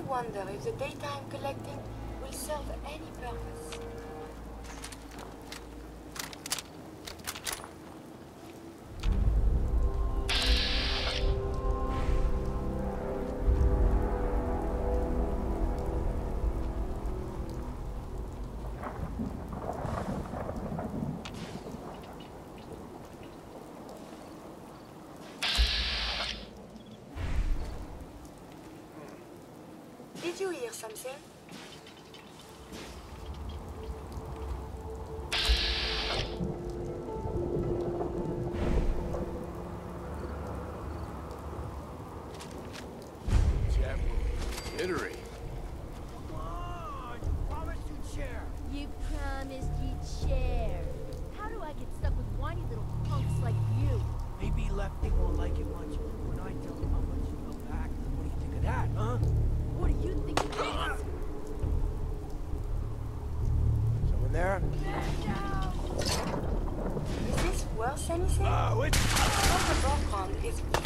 wonder if the data I'm collecting will serve any purpose. Did you hear something? Jittery. Come on! You promised you'd share. You promised you'd share. How do I get stuck with whiny little punks like you? Maybe Lefty won't like it much when I tell him how much you go back. What do you think of that, huh? What do you think it is? Someone there? Is this worth anything? It's... Well, the background is very...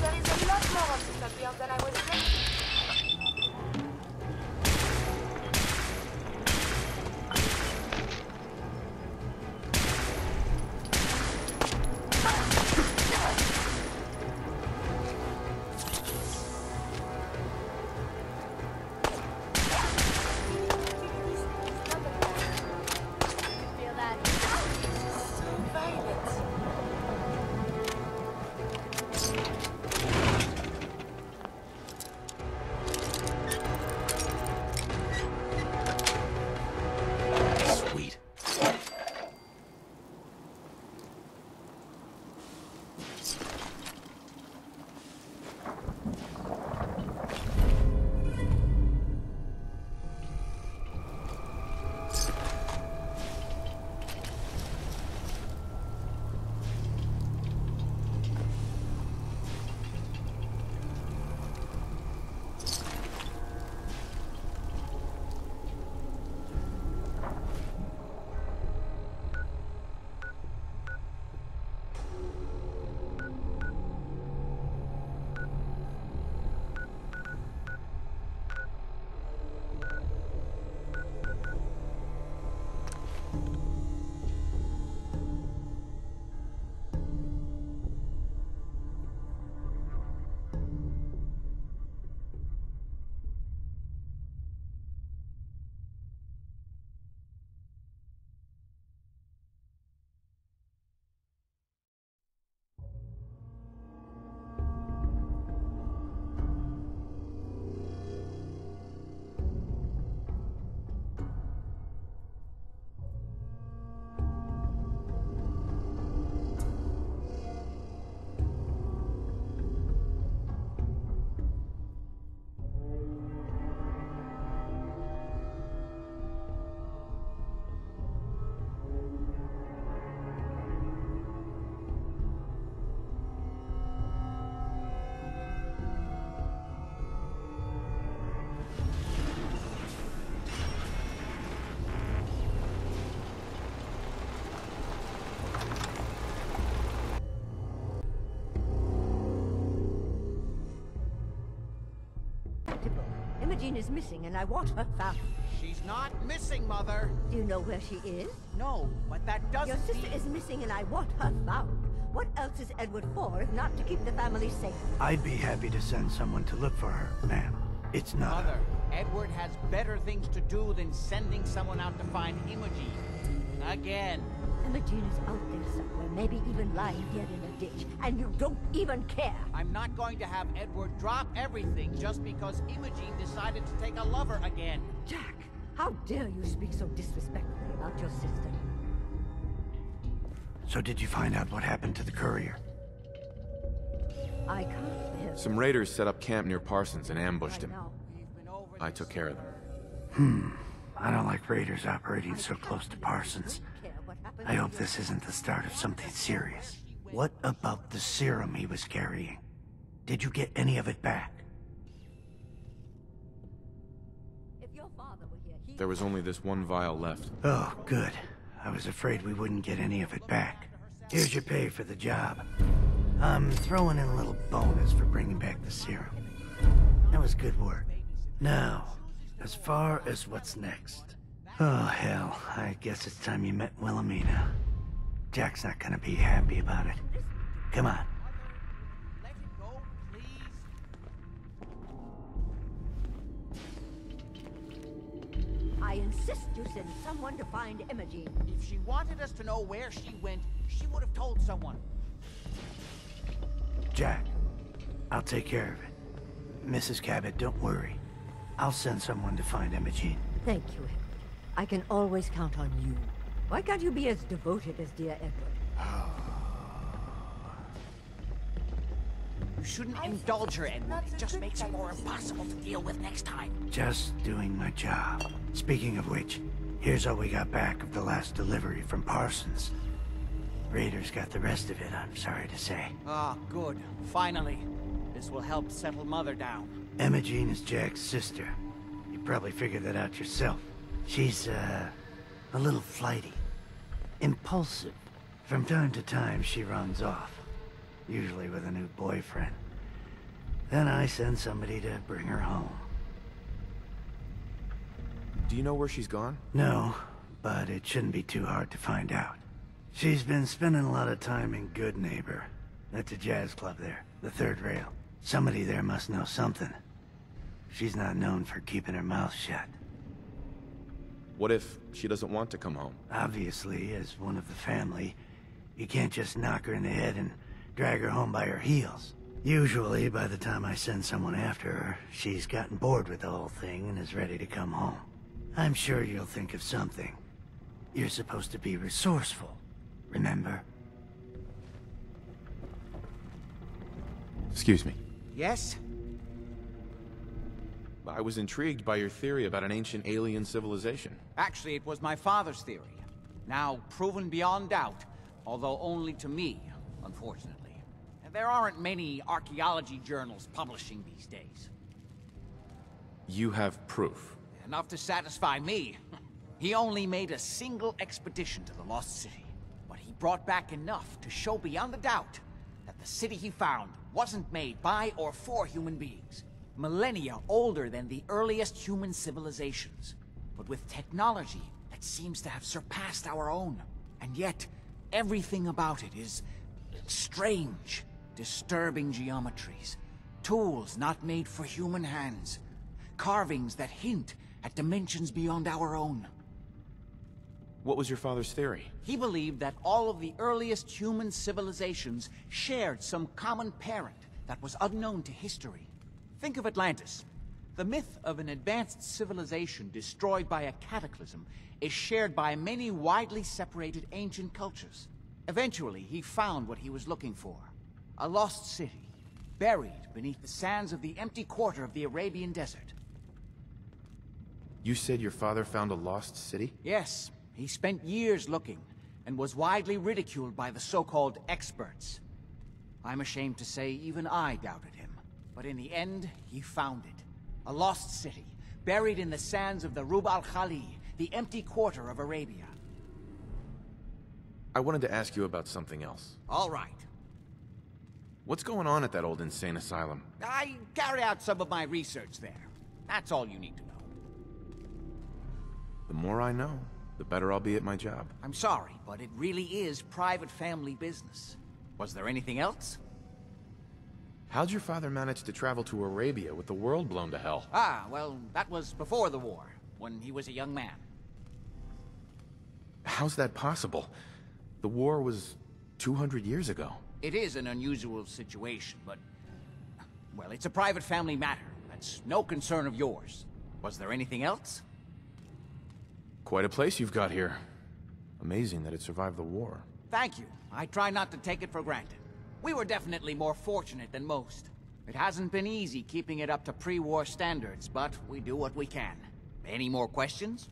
There is a lot more of this up here than I was thinking. Feel that? So violent. Sweet. Imogen is missing, and I want her found. She's not missing, Mother. Do you know where she is? No, but that doesn't Your sister mean... is missing, and I want her found. What else is Edward for, if not to keep the family safe? I'd be happy to send someone to look for her, ma'am. It's not... Mother, Edward has better things to do than sending someone out to find Imogen. Again. Imogen is out there somewhere, maybe even lying dead in a ditch, and you don't even care. I'm not going to have Edward drop everything just because Imogen decided to take a lover again. Jack, how dare you speak so disrespectfully about your sister? So did you find out what happened to the courier? I can't bear... Some raiders set up camp near Parsons and ambushed him. I took care of them. I don't like raiders operating so close to Parsons. I hope this isn't the start of something serious. What about the serum he was carrying? Did you get any of it back? If your father were here, There was only this one vial left. Oh, good. I was afraid we wouldn't get any of it back. Here's your pay for the job. I'm throwing in a little bonus for bringing back the serum. That was good work. Now, as far as what's next. Oh, hell. I guess it's time you met Wilhelmina. Jack's not gonna be happy about it. Come on. Let it go, please. I insist you send someone to find Imogene. If she wanted us to know where she went, she would have told someone. Jack, I'll take care of it. Mrs. Cabot, don't worry. I'll send someone to find Imogene. Thank you, Edward. I can always count on you. Why can't you be as devoted as dear Edward? You shouldn't indulge her, Edward. It just makes it more impossible to deal with next time. Just doing my job. Speaking of which, here's all we got back of the last delivery from Parsons. Raiders got the rest of it, I'm sorry to say. Ah, good. Finally. This will help settle Mother down. Imogene is Jack's sister. You probably figured that out yourself. She's, a little flighty. Impulsive. From time to time, she runs off. Usually with a new boyfriend. Then I send somebody to bring her home. Do you know where she's gone? No, but it shouldn't be too hard to find out. She's been spending a lot of time in Good Neighbor. That's a jazz club there, the third rail. Somebody there must know something. She's not known for keeping her mouth shut. What if she doesn't want to come home? Obviously, as one of the family, you can't just knock her in the head and drag her home by her heels. Usually, by the time I send someone after her, she's gotten bored with the whole thing and is ready to come home. I'm sure you'll think of something. You're supposed to be resourceful, remember? Excuse me. Yes? I was intrigued by your theory about an ancient alien civilization. Actually, it was my father's theory. Now proven beyond doubt, although only to me, unfortunately. And there aren't many archaeology journals publishing these days. You have proof. Enough to satisfy me. He only made a single expedition to the Lost City. But he brought back enough to show beyond a doubt that the city he found wasn't made by or for human beings. Millennia older than the earliest human civilizations, but with technology that seems to have surpassed our own. And yet, everything about it is strange, disturbing geometries, tools not made for human hands, carvings that hint at dimensions beyond our own. What was your father's theory? He believed that all of the earliest human civilizations shared some common parent that was unknown to history. Think of Atlantis. The myth of an advanced civilization destroyed by a cataclysm is shared by many widely separated ancient cultures. Eventually, he found what he was looking for. A lost city, buried beneath the sands of the empty quarter of the Arabian desert. You said your father found a lost city? Yes, he spent years looking, and was widely ridiculed by the so-called experts. I'm ashamed to say even I doubted him. But in the end, he found it. A lost city, buried in the sands of the Rub al-Khali, the empty quarter of Arabia. I wanted to ask you about something else. All right. What's going on at that old insane asylum? I carry out some of my research there. That's all you need to know. The more I know, the better I'll be at my job. I'm sorry, but it really is private family business. Was there anything else? How'd your father manage to travel to Arabia with the world blown to hell? Ah, well, that was before the war, when he was a young man. How's that possible? The war was 200 years ago. It is an unusual situation, but... well, it's a private family matter. That's no concern of yours. Was there anything else? Quite a place you've got here. Amazing that it survived the war. Thank you. I try not to take it for granted. We were definitely more fortunate than most. It hasn't been easy keeping it up to pre-war standards, but we do what we can. Any more questions?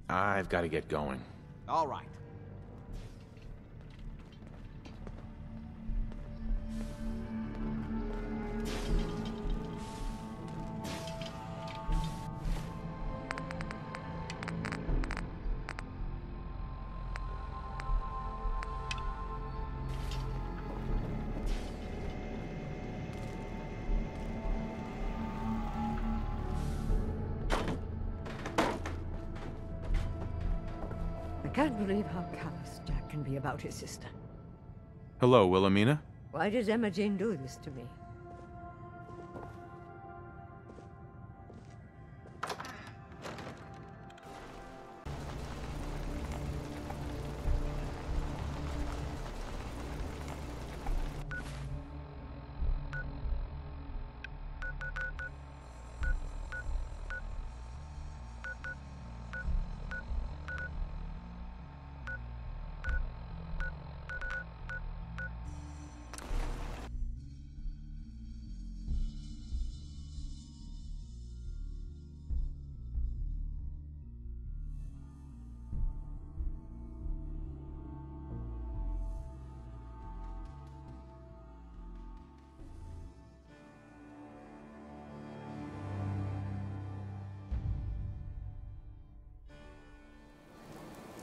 I've got to get going. All right. can't believe how callous Jack can be about his sister. Hello, Wilhelmina? Why does Emma Jane do this to me?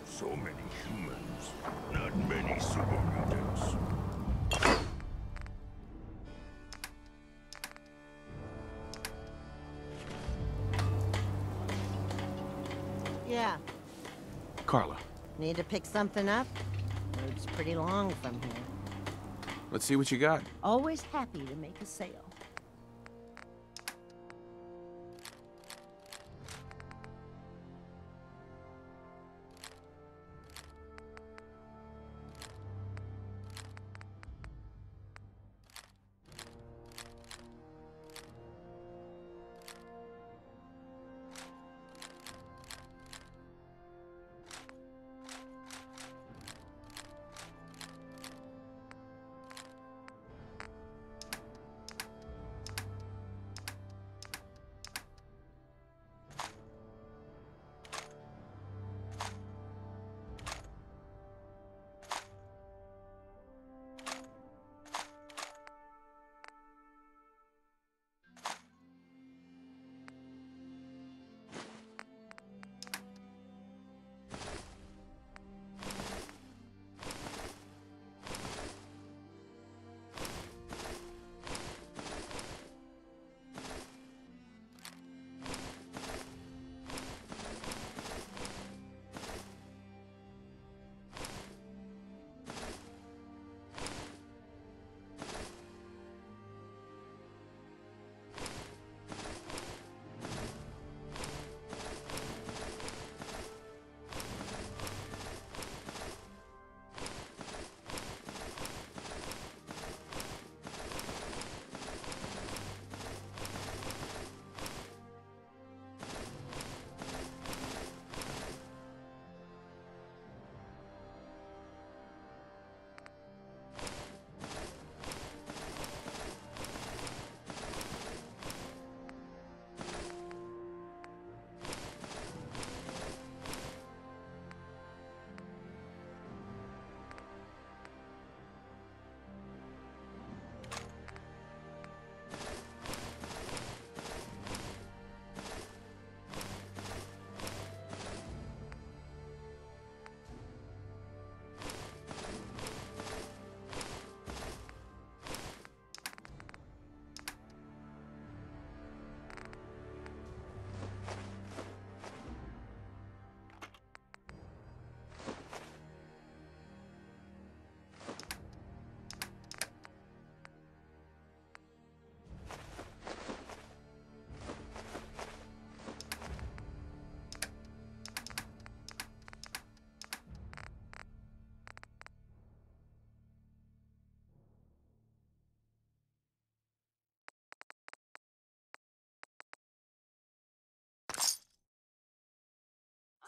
So many humans, not many super mutants. Yeah, Carla, need to pick something up? Road's pretty long from here. let's see what you got. Always happy to make a sale.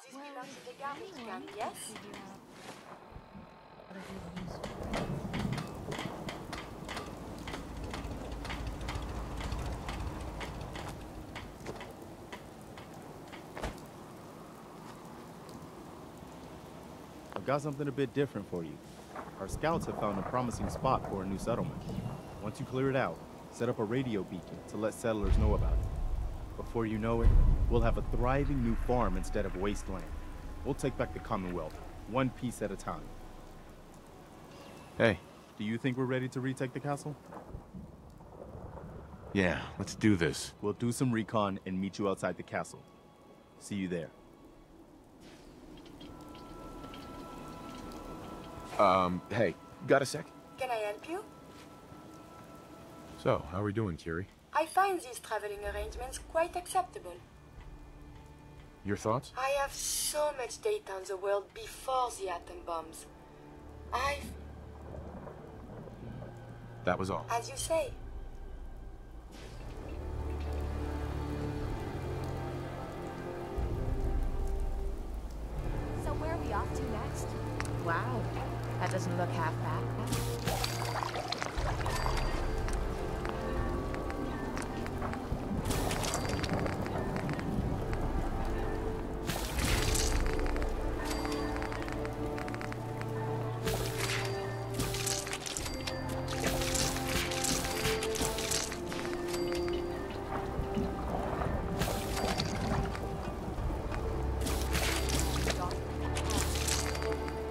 This belongs to the garbage can, yes? I've got something a bit different for you. Our scouts have found a promising spot for a new settlement. Once you clear it out, set up a radio beacon to let settlers know about it. Before you know it, we'll have a thriving new farm instead of wasteland. We'll take back the Commonwealth, one piece at a time. Hey. Do you think we're ready to retake the castle? Yeah, let's do this. We'll do some recon and meet you outside the castle. See you there. Hey, got a sec? Can I help you? So, how are we doing, Kiri? I find these traveling arrangements quite acceptable. Your thoughts? I have so much data on the world before the atom bombs. That was all. As you say. So where are we off to next? Wow, that doesn't look half bad.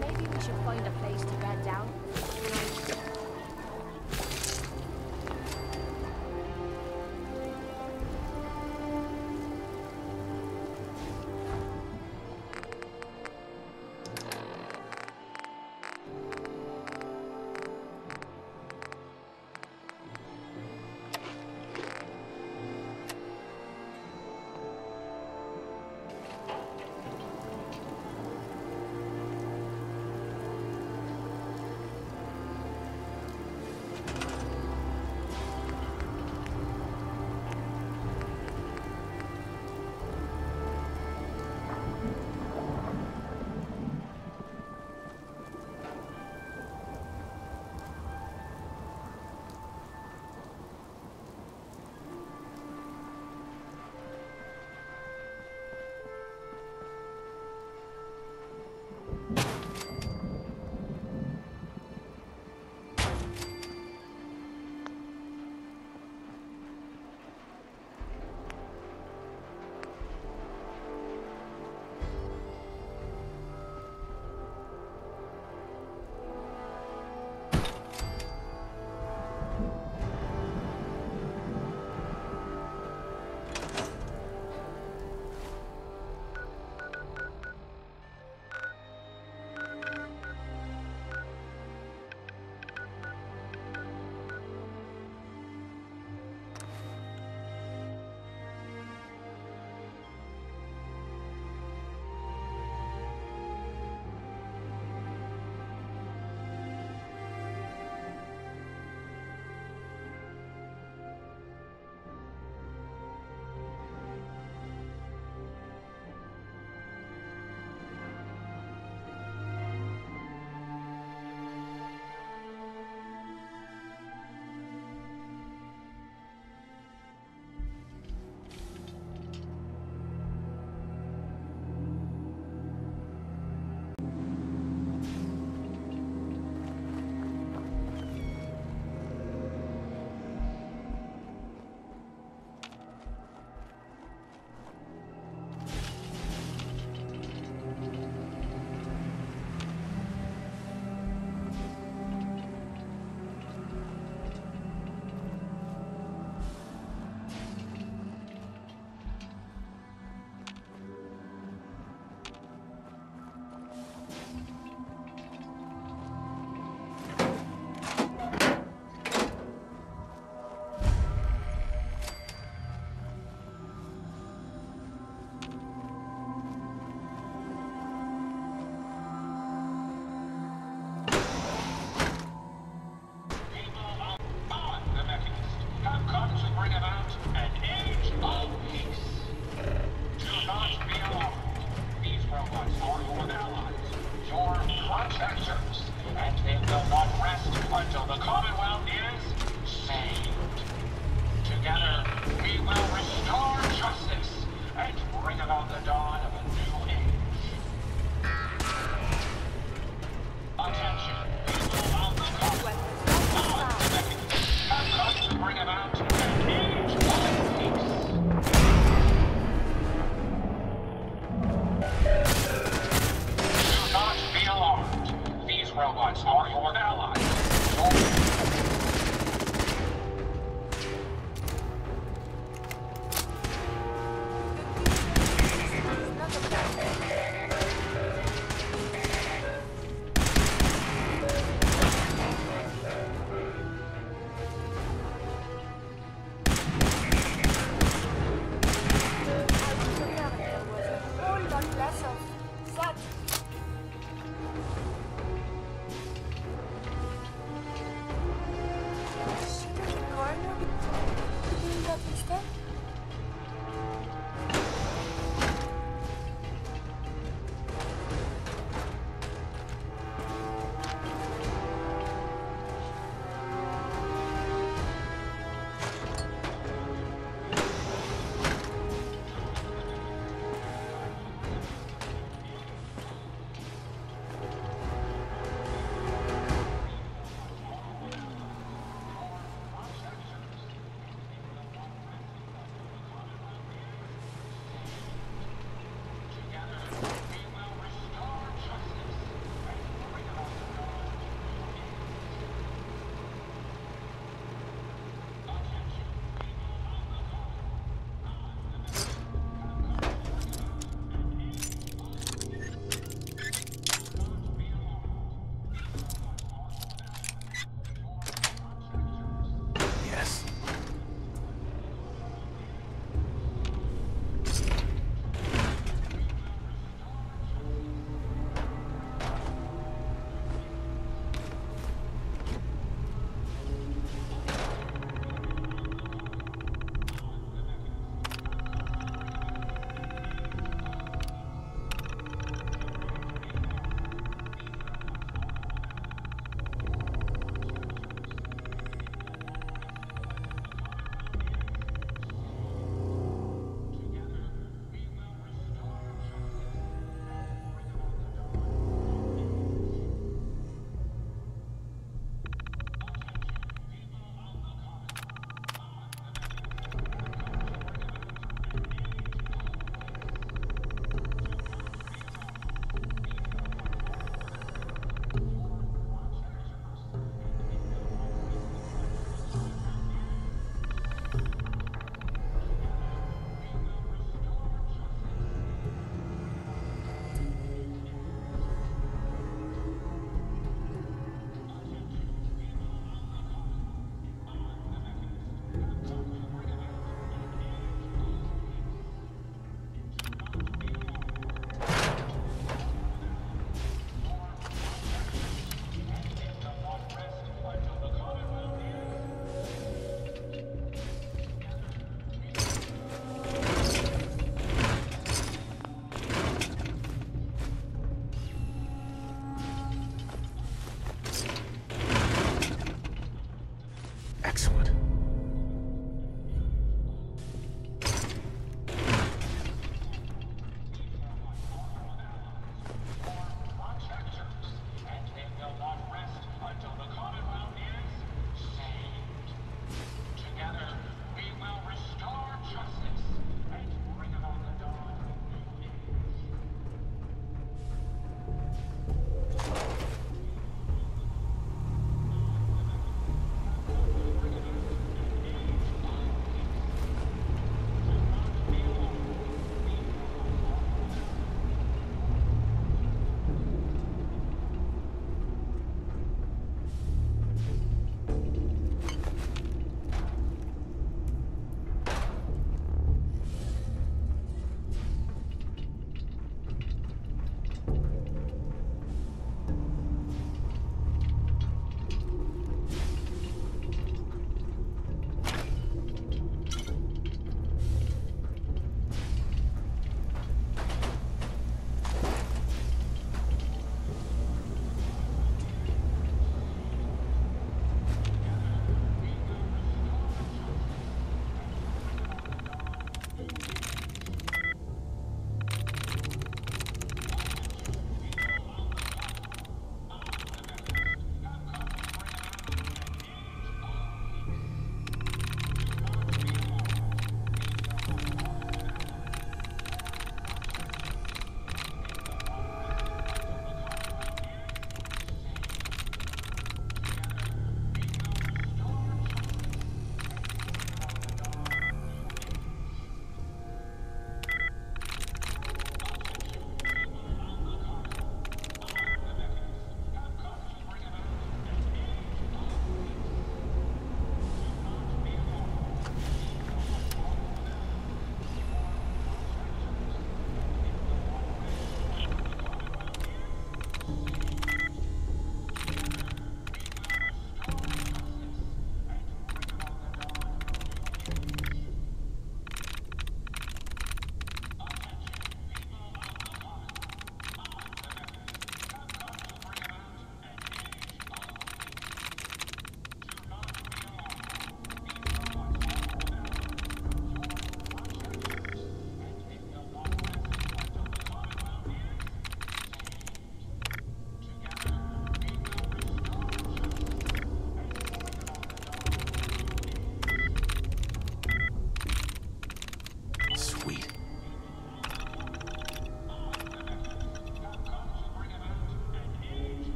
Maybe we should find a place to bed down.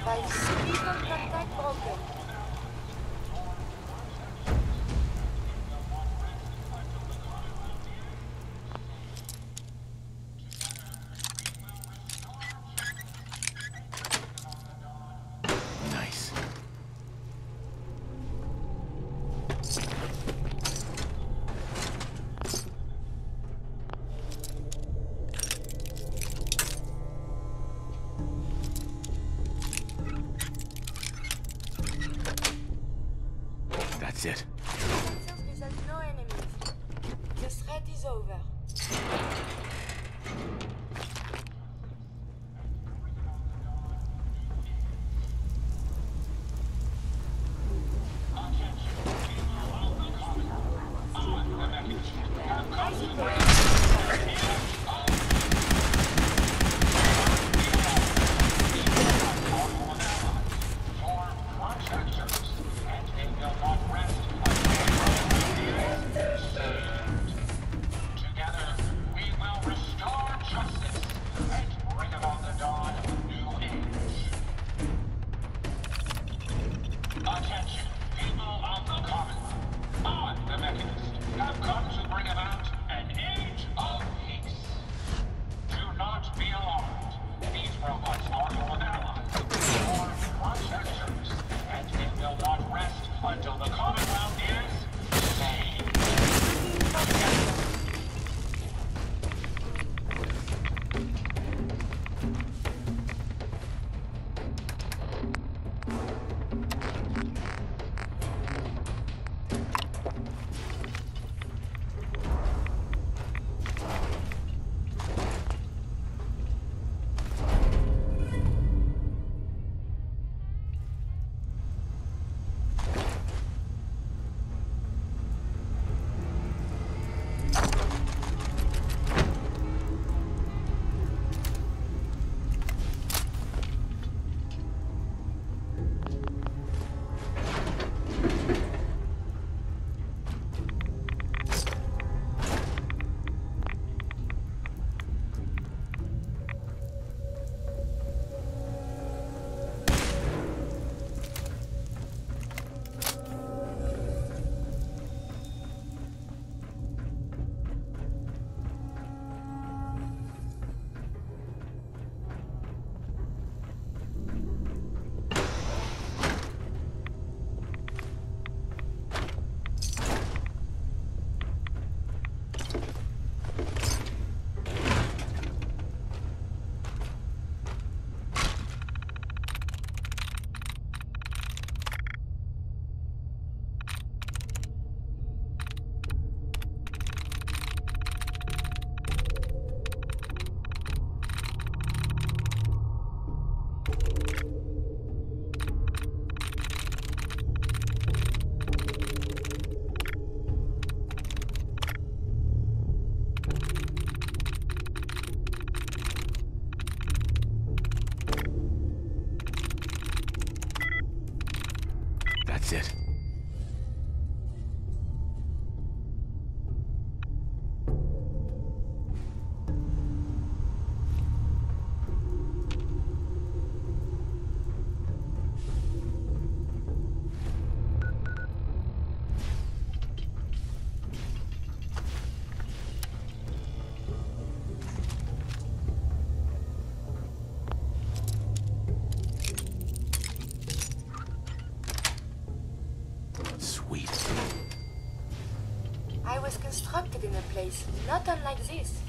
Find vehicle contact broken. Nice. That's it. Sensors present no enemies. The threat is over. That's it. Sweet. I was constructed in a place not unlike this.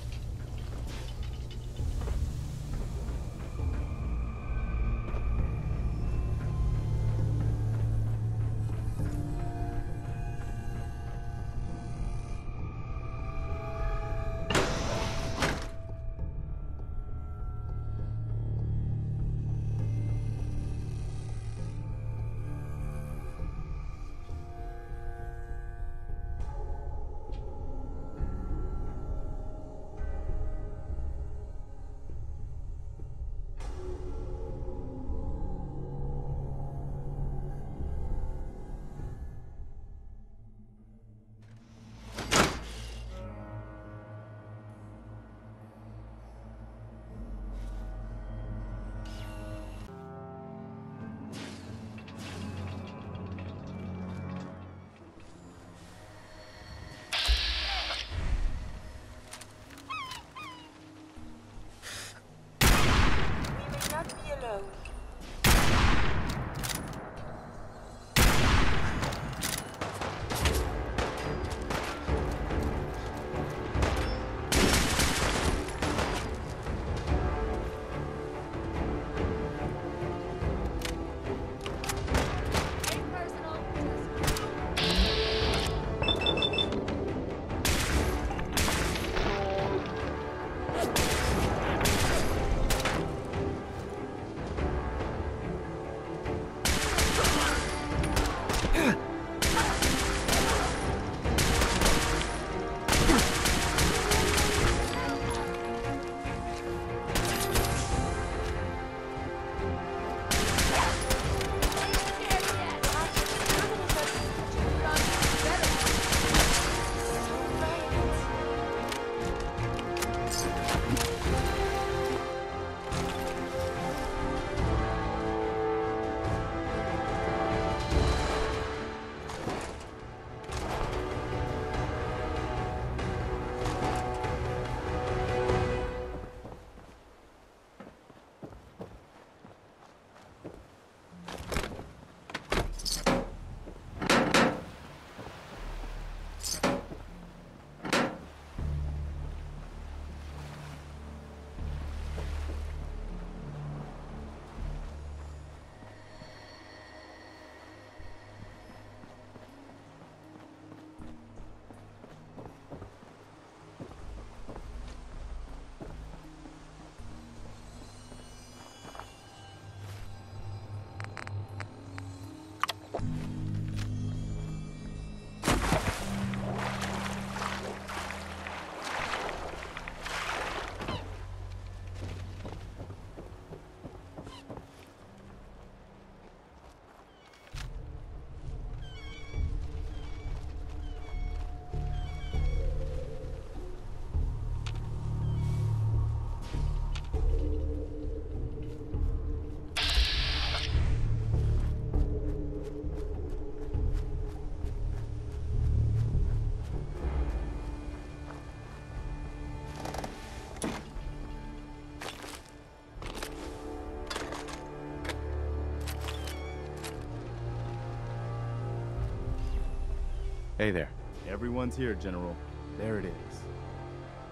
Hey there. Everyone's here, General. There it is.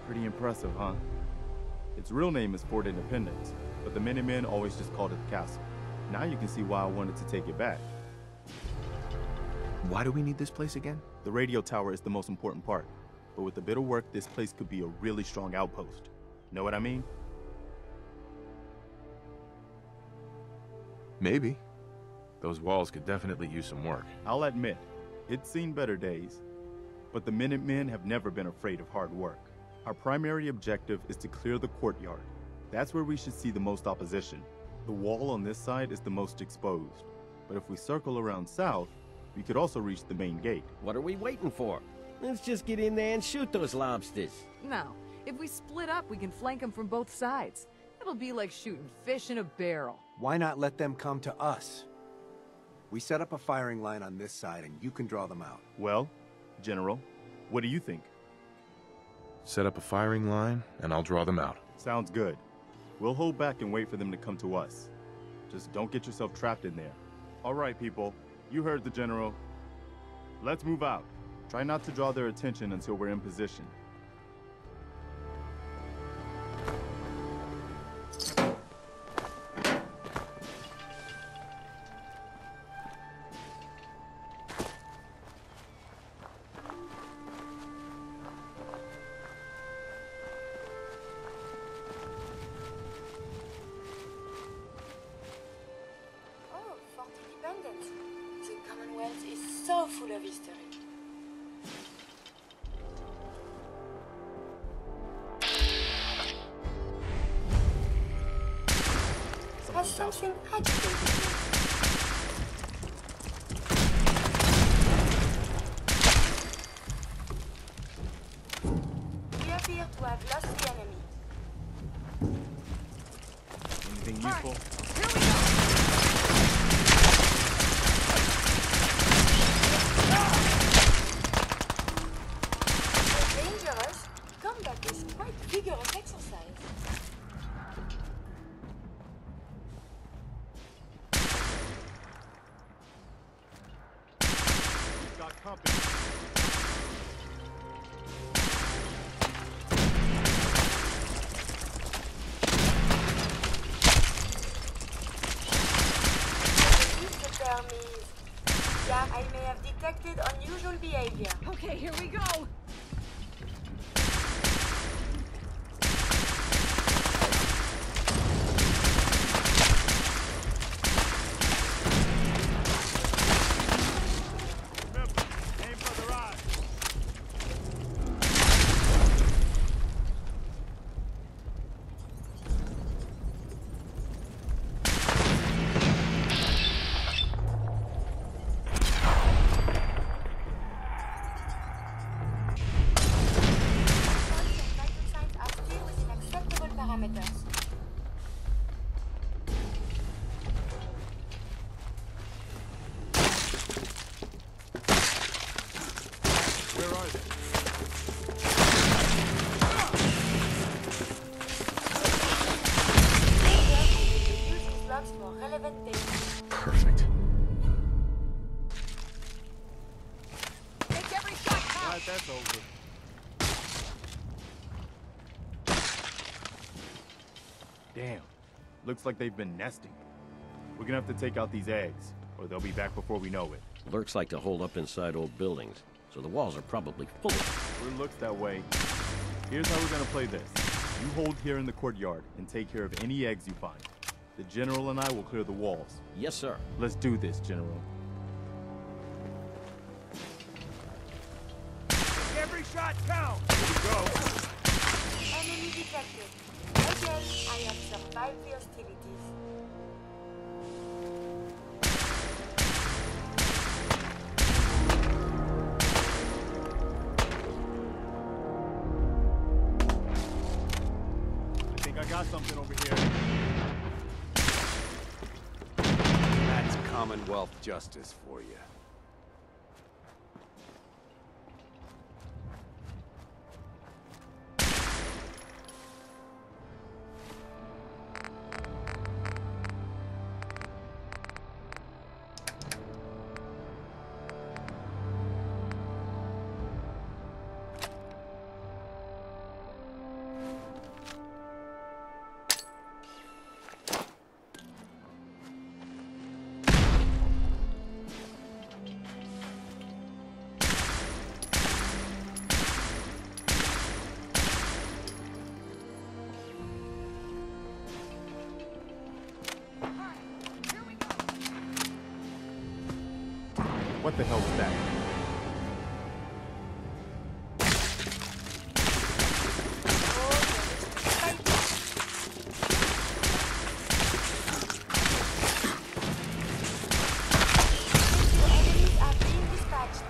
Pretty impressive, huh? Its real name is Fort Independence, but the Minutemen always just called it the castle. Now you can see why I wanted to take it back. Why do we need this place again? The radio tower is the most important part, but with a bit of work, this place could be a really strong outpost. Know what I mean? Maybe. Those walls could definitely use some work. I'll admit, it's seen better days, but the Minutemen have never been afraid of hard work. Our primary objective is to clear the courtyard. That's where we should see the most opposition. The wall on this side is the most exposed, but if we circle around south, we could also reach the main gate. What are we waiting for? Let's just get in there and shoot those lobsters. No. If we split up, we can flank them from both sides. It'll be like shooting fish in a barrel. Why not let them come to us? We set up a firing line on this side and you can draw them out. Well, General, what do you think? Set up a firing line, and I'll draw them out. Sounds good. We'll hold back and wait for them to come to us. Just don't get yourself trapped in there. All right, people. You heard the General. Let's move out. Try not to draw their attention until we're in position. Oh, Fort Independence. The Commonwealth is so full of history. Has something agitated you? We appear to have lost the enemy. Anything useful? Here we go! They're dangerous. Combat is quite vigorous exercise. Got company. Please prepare me. Yeah, I may have detected unusual behavior. Okay, here we go! Remember, aim for the rise. Vital signs are still within acceptable parameters. Where are they? Use these logs for relevant data. Perfect. Make every shot count! Glad that's over. Damn. Looks like they've been nesting. We're gonna have to take out these eggs, or they'll be back before we know it. Lurks like to hold up inside old buildings, so the walls are probably full of them. It looks that way. Here's how we're gonna play this. You hold here in the courtyard and take care of any eggs you find. The General and I will clear the walls. Yes, sir. Let's do this, General. Every shot counts! Here we go. Enemy detected. Again, I have survived the hostilities. I think I got something over here. That's Commonwealth justice for you. What the hell is that? Enemies are being dispatched.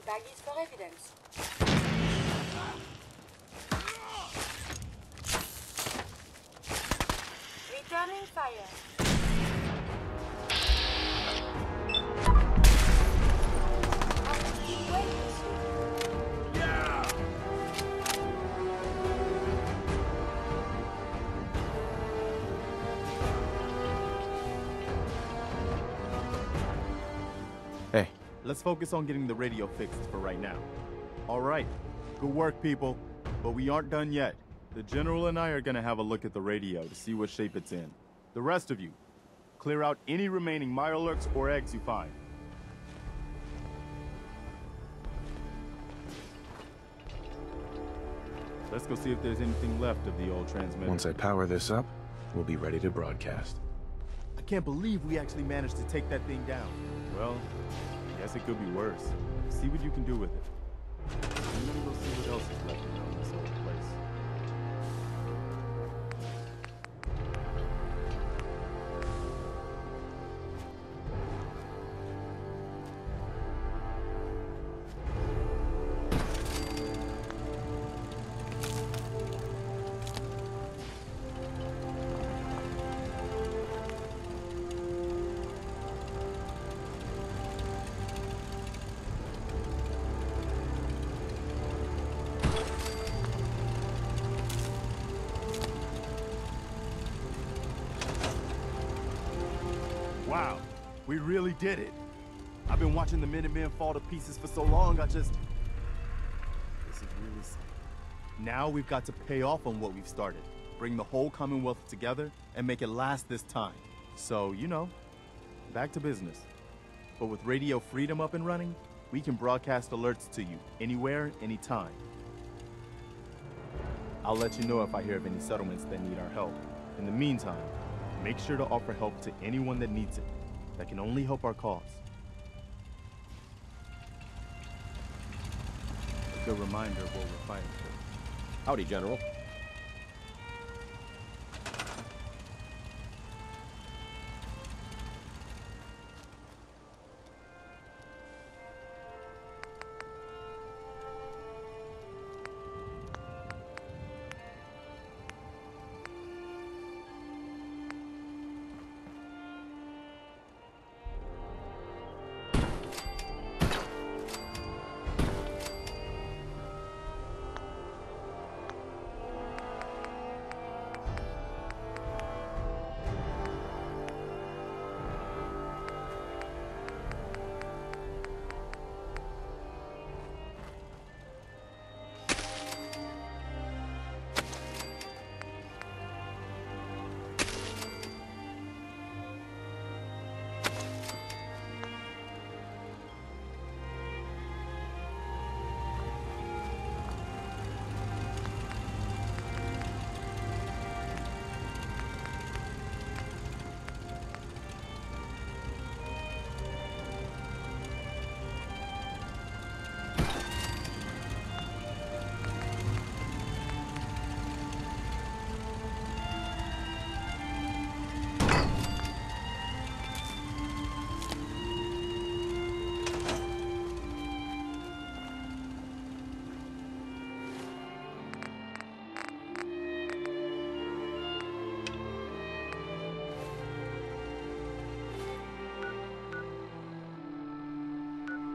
Baggies for evidence. Returning fire. Hey, let's focus on getting the radio fixed for right now. All right, good work, people. But we aren't done yet. The General and I are gonna have a look at the radio to see what shape it's in. The rest of you, clear out any remaining Mirelurks or eggs you find. Let's go see if there's anything left of the old transmitter. Once I power this up, we'll be ready to broadcast. I can't believe we actually managed to take that thing down. Well, I guess it could be worse. See what you can do with it. I'm gonna go see what else is left around this old place. Wow, we really did it. I've been watching the Minutemen fall to pieces for so long, This is really sad. Now we've got to pay off on what we've started. Bring the whole Commonwealth together and make it last this time. So, you know, back to business. But with Radio Freedom up and running, we can broadcast alerts to you anywhere, anytime. I'll let you know if I hear of any settlements that need our help. In the meantime, make sure to offer help to anyone that needs it. That can only help our cause. A good reminder of what we're fighting for. Howdy, General.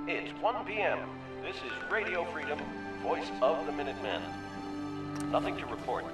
It's 1 p.m. This is Radio Freedom, voice of the Minutemen. Nothing to report.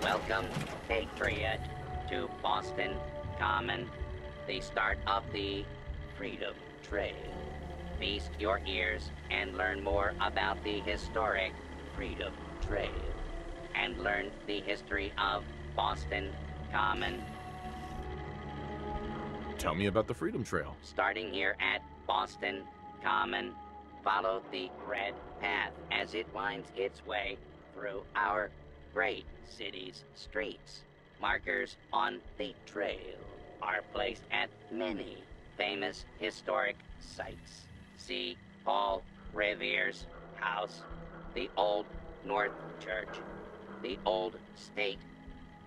Welcome, Patriot, to Boston Common, the start of the Freedom Trail. Feast your ears and learn more about the historic Freedom Trail, and learn the history of Boston Common. Tell me about the Freedom Trail. Starting here at Boston Common, follow the red path as it winds its way through our great city's streets. Markers on the trail are placed at many famous historic sites. See Paul Revere's house, the Old North Church, the Old State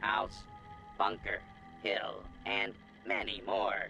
House, Bunker Hill, and many more.